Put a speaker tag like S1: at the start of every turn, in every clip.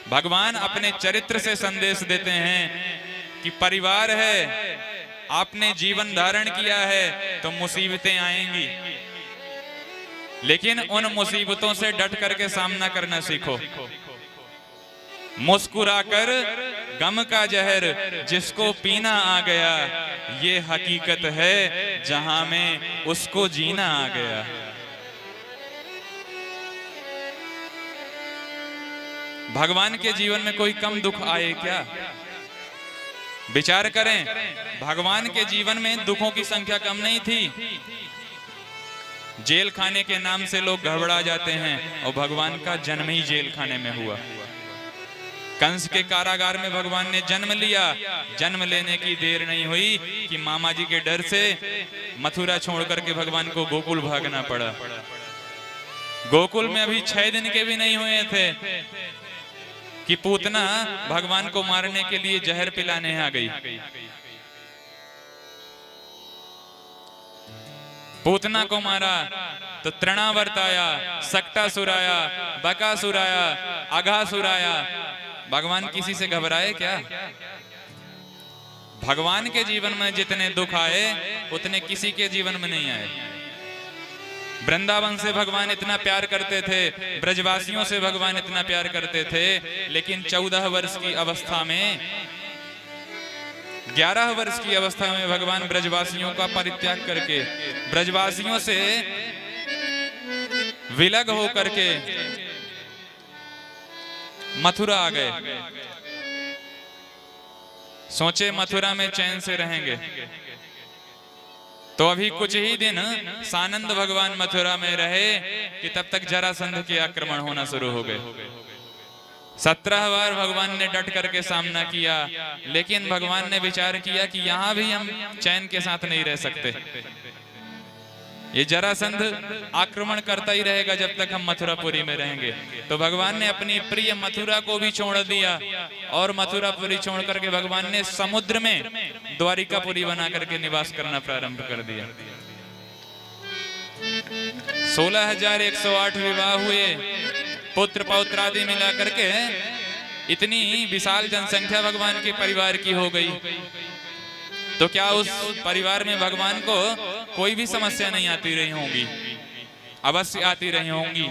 S1: भगवान अपने चरित्र से संदेश देते हैं कि परिवार है, आपने जीवन धारण किया है तो मुसीबतें आएंगी, लेकिन उन मुसीबतों से डट करके सामना करना सीखो। मुस्कुराकर गम का जहर जिसको पीना आ गया, ये हकीकत है जहां में उसको जीना आ गया। भगवान के जीवन में कोई कम दुख आए क्या? विचार करें, भगवान के जीवन में दुखों की संख्या कम नहीं थी। जेल खाने के नाम से लोग घबरा जाते हैं और भगवान का जन्म ही जेल खाने में हुआ। कंस के कारागार में भगवान ने जन्म लिया। जन्म लेने की देर नहीं हुई कि मामा जी के डर से मथुरा छोड़ करके भगवान को गोकुल भागना पड़ा। गोकुल में अभी 6 दिन के भी नहीं हुए थे कि पूतना भगवान को मारने के लिए जहर पिलाने आ गई। पूतना को मारा तो तृणावर्त आया, सक्टासुर आया, बकासुर आया, अघासुर आया। भगवान किसी से घबराए क्या? भगवान के जीवन में जितने दुख आए उतने किसी के जीवन में नहीं आए। वृंदावन से भगवान इतना प्यार करते थे, ब्रजवासियों से भगवान इतना प्यार करते थे, लेकिन 14 वर्ष की अवस्था में, 11 वर्ष की अवस्था में भगवान ब्रजवासियों का परित्याग करके, ब्रजवासियों से विलग होकर के मथुरा आ गए। सोचे मथुरा में चैन से रहेंगे, तो अभी कुछ ही दिन सानंद भगवान मथुरा में रहे कि तब तक जरासंध के आक्रमण होना शुरू हो गए। 17 बार भगवान ने डट करके सामना किया, लेकिन भगवान ने विचार किया कि यहां भी हम चैन के साथ नहीं रह सकते। ये जरासंध आक्रमण करता ही रहेगा जब तक हम मथुरापुरी में रहेंगे। तो भगवान ने अपनी प्रिय मथुरा को भी छोड़ दिया और मथुरापुरी छोड़ करके भगवान ने समुद्र में द्वारिकापुरी बना करके निवास करना प्रारंभ कर दिया। 16,108 विवाह हुए, पुत्र पौत्र आदि मिला करके इतनी विशाल जनसंख्या भगवान के परिवार की हो गई। तो क्या उस परिवार में भगवान को कोई भी समस्या नहीं आती रही होंगी? अवश्य आती रही होंगी,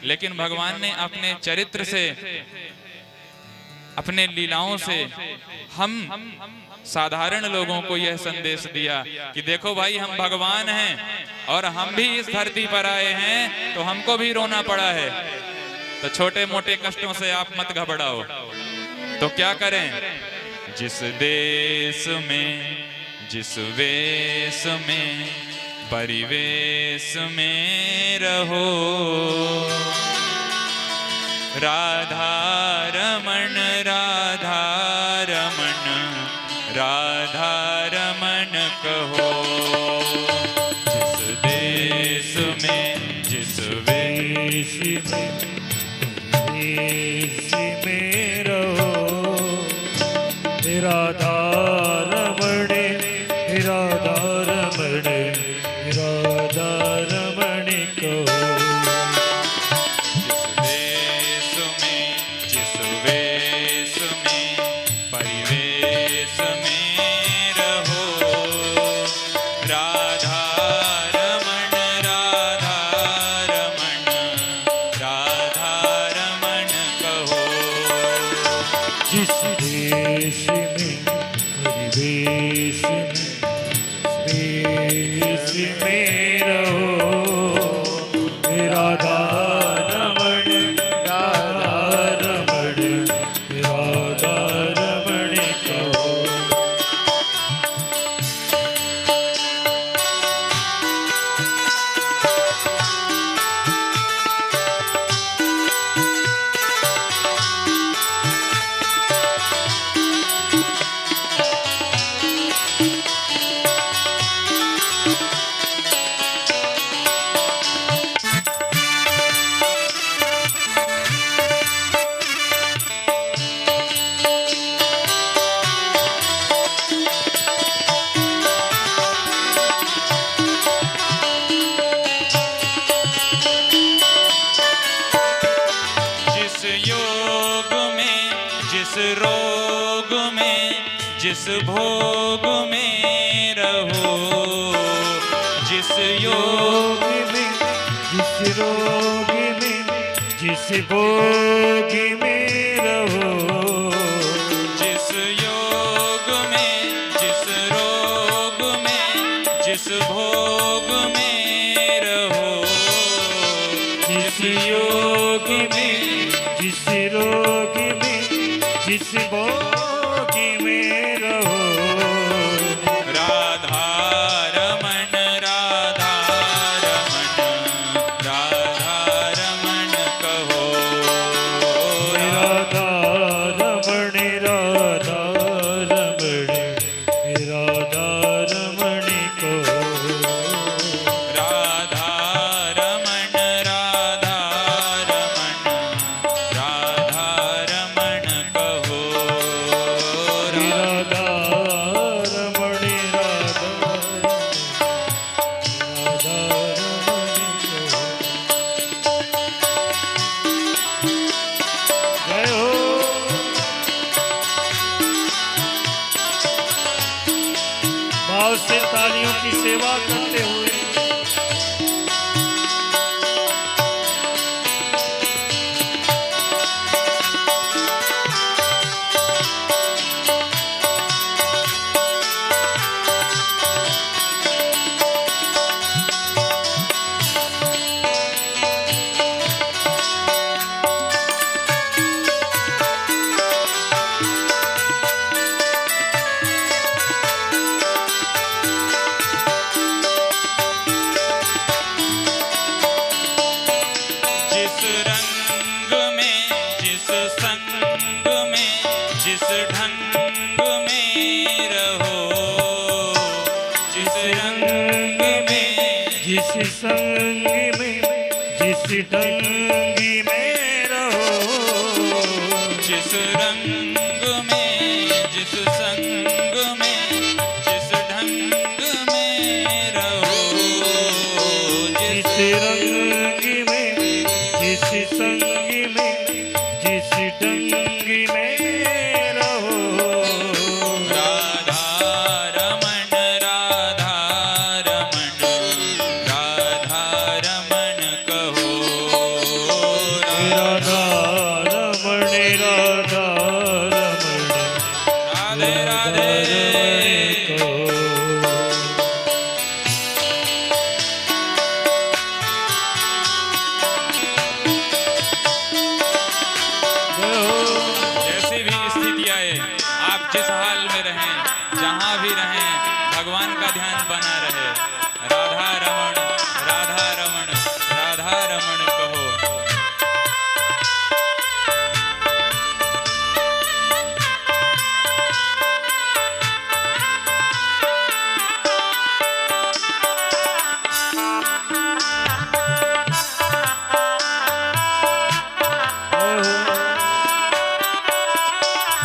S1: लेकिन भगवान ने अपने चरित्र से, अपने लीलाओं से हम साधारण लोगों को यह संदेश दिया कि देखो भाई, हम भगवान हैं और हम भी इस धरती पर आए हैं, तो हमको भी रोना पड़ा है। तो छोटे मोटे कष्टों से आप मत घबराओ। तो क्या करें? जिस देश में, जिस वेश में, परिवेश में रहो, राधा रमण, राधा रमण, राधा रमण कहो। जिस देश में, जिस वेश में, में रहो, राधा रमण, राधा रमण, राधा रमण कहो। जिस देश में, जिस वेश में, परिवेश में रहो, राधा रमण, राधा रमण, राधा रमण कहो।
S2: जिस देश में, परिवेश में रहो, राधा रमण, राधा रमण, राधा रमण कहो।
S1: जिस रोग में जिस भोग में रहो, जिस योग
S2: में जिस रोग में जिस भोग में रहो,
S1: जिस योग में जिस रोग में जिस भोग में रहो,
S2: जिस योग में जिस रोग में जिस भोग में रहो।
S1: राधा रमण राधा रमण राधा रमण कहो।
S2: राधा रमण राधा रमण राधा रमण कहो।
S1: राधा रमण राधा रमण राधा रमण कहो।
S2: राधा रमण राधा राधा रमण जय हो। भाव से तालियों की सेवा करते हुए
S1: जिस रंग में जिस संग में जिस ढंग में रहो, जिस रंग में
S2: जिस संग में जिस ढंग में रहो,
S1: जिस रंग में जिस संग में जिस ढंग में रहो,
S2: जिस रंग में जिस संग में जिस ढंग में रहो।
S1: राधा रमण राधा रमण राधा रमण कहो।
S2: राधा रमण राधा रमण
S1: राधे राधे
S2: कहो।
S1: जैसी भी स्थिति आए, आप जिस हाल में रहें, जहां भी रहें, भगवान का ध्यान बना रहे। राधा रमण राधा रमण राधा रमण कहो।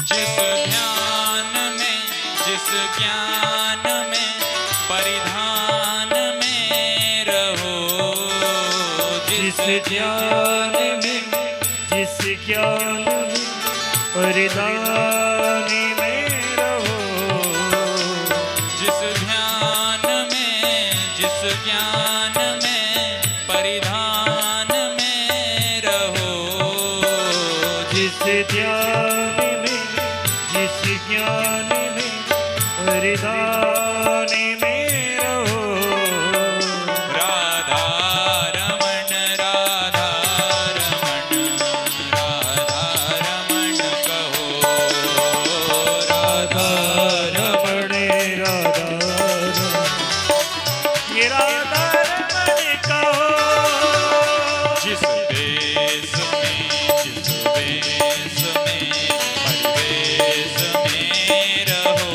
S1: जिस ध्यान में जिस ज्ञान में परिधान में रहो,
S2: जिस ध्यान में जिस ज्ञान में परिधान में रहो,
S1: जिस ध्यान में जिस ज्ञान में परिधान में रहो,
S2: जिस ध्यान में जिस ज्ञान में परिधान में रहो।
S1: राधा रमण राधा रमण राधा रमण कहो।
S2: राधा रमण राधा रमण ये राधा रमण कहो।
S1: जिस देश में जिस वेश में परिवेश में रहो,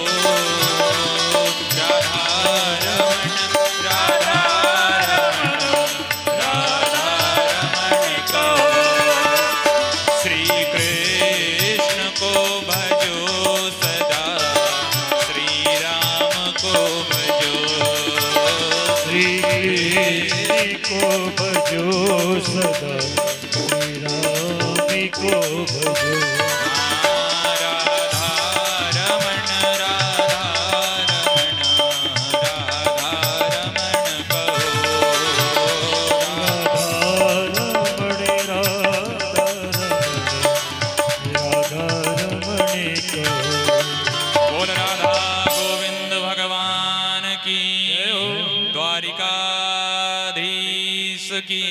S1: द्वारकाधीश की।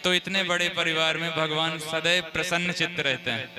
S1: तो इतने बड़े परिवार में भगवान सदैव प्रसन्न चित्त रहते हैं।